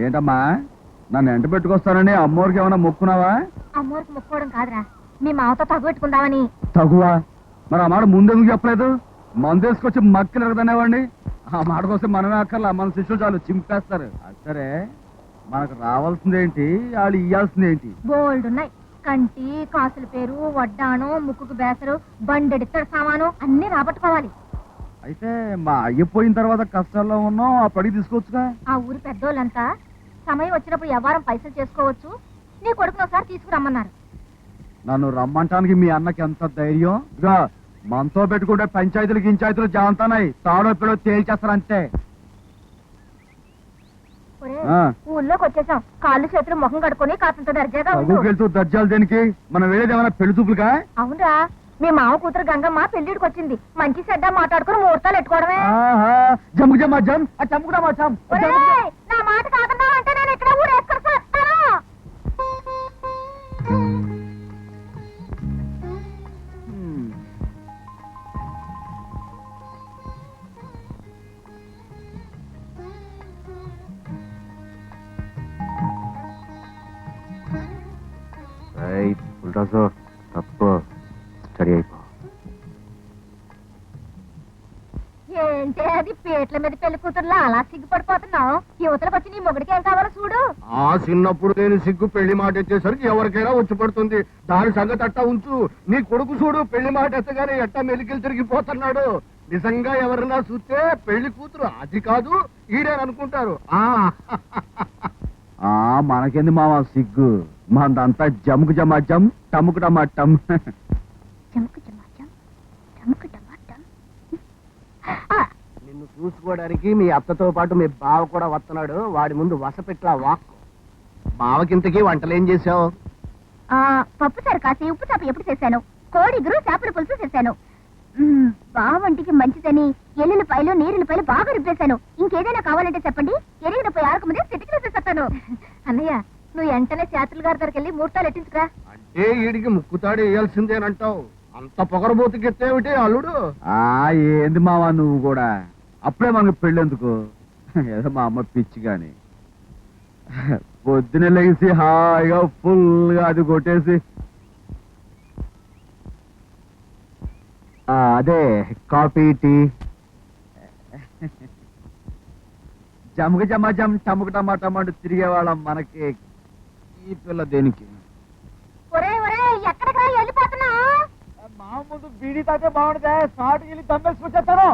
ఏంటమ్మా నన్ను ఎంట పెట్టుకొస్తానని అమ్మోరికి ఏమైనా మొక్కున్నావా? అమ్మోరికి మొక్కుకోవడం కాదురా, మీ మావతో తగుపెట్టుకుందామని. తగువా? మరి ఆ మాట ముందెందుకు చెప్పలేదు? మందేసుకొచ్చి మక్కలు ఎరగదనేవాడిని. ఆ మాట కోసం మనమే అక్కర్లా, మన శిష్యులు చాలు చింపేస్తారు. సరే మనకు రావాల్సిందేంటి, వాళ్ళు ఇయ్యాల్సిందేంటి? బోల్డ్ ఉన్నాయి. కంటి కాసుల పేరు, వడ్డాను, ముక్కుకు బేసరు, బండెడిత్తడి సామాను అన్ని రాబట్టుకోవాలి. అయితే మా అయ్యిపోయిన తర్వాత కష్టాల్లో ఉన్నాం, ఆ పడికి తీసుకోవచ్చుగా. ఆ ఊరి పెద్దోళ్ళంతా సమయం వచ్చినప్పుడు వ్యవహారం పైసలు చేసుకోవచ్చు, నీ కొడుకును ఒకసారి తీసుకురమ్మన్నారు. నన్ను రమ్మంటానికి మీ అన్నకి ఎంత ధైర్యం? ఇగా మనతో పెట్టుకుంటే పంచాయతీలు జాంతానాయి, తాడో పిడో తేల్చేస్తారంతే. ఊళ్ళోకి వచ్చేసాం, కాళ్ళు చేతులు ముఖం కడుకొని కాస్తంత దర్జాగా వెళ్తూ దర్జాలు దేనికి? మనం వెళ్ళేది ఏమైనా పెళ్లి చూపులుగా? అవునరా, మీ మామ కూతురు గంగమ్మ పెళ్లిడికి వచ్చింది. మంచి చెడ్డ మాట్లాడుకుని ముహూర్తాలు ఎట్టుకోవడమే. జమ్ము జమ్మా జమ్ చంపుకున్నామా చం. నా మాట కాకుండా అంటే నేను ఇక్కడ ఊరేసుకొని తప్పు స్టడీ అయిపో. ఏంటి అది పీటల మీద పెళ్లి కూతురులా అలా సిగ్గుపడిపోతున్నావు? యువతలకు వచ్చి నీ మొగుడికి ఏం కావాలో చూడు. ఆ చిన్నప్పుడు నేను సిగ్గు పెళ్లి మాట ఎత్తేసరికి ఎవరికైనా వచ్చి పడుతుంది. దాని సంగతి అట్టా ఉంచు. నీ కొడుకు చూడు, పెళ్లి మాట ఎత్తగానే ఎట్టా మెలికలు తిరిగిపోతున్నాడు. నిజంగా ఎవరన్నా చూస్తే పెళ్లి కూతురు అది కాదు ఈడేననుకుంటారు. మనకేంది మావా సిగ్గు? మనదంతా జముకు జమాజం, టముకు టమాటం. నిన్ను చూసుకోవడానికి మీ అత్తతో పాటు మీ బావ కూడా వస్తున్నాడు. వాడి ముందు వసపెట్లా వాక్. బావకింతకీ వంటలేం చేసావు? పప్పు సారు కాసి ఉప్పు చేప ఎప్పుడు చేశాను, కోడిగురు చేపల పులుసు చేశాను. బావంటికి మంచిదని ఎల్లుల్లిపాయలు నీరులపాయలు బాగా రుబ్బేశాను. ఇంకేదైనా కావాలంటే చెప్పండి, ఎరిగిన పోయి ఆరకముందే సిటికి చెప్తాను. అన్నయ్య, నువ్వు వెంటనే శాస్త్రుల గారి దగ్గరికి వెళ్ళి ముహూర్తాలు ఎట్టించుకురా. అంటే వీడికి ముక్కుతాడు వేయాల్సిందేనంటావు? అంత పొగరబోతుకెత్తేమిటి అల్లుడు? ఏంది మావా నువ్వు కూడా? అప్పుడే మనకు పెళ్ళెందుకు? ఏదో మా అమ్మ పిచ్చి గాని పొద్దున లేచి హాయిగా ఫుల్గా అది కొట్టేసి అదే కాఫీ టీ జముకు జమాజం టముకు టమాటమాటు తిరిగేవాళ్ళం. మనకి ఈ పిల్ల దేనికి? ఎక్కడికి వెళ్ళిపోతున్నా? మా ముందు బీడీ తాగే బాగుంటుందా? సాటుకి వెళ్ళి దమ్మేసుకొచ్చేస్తాను.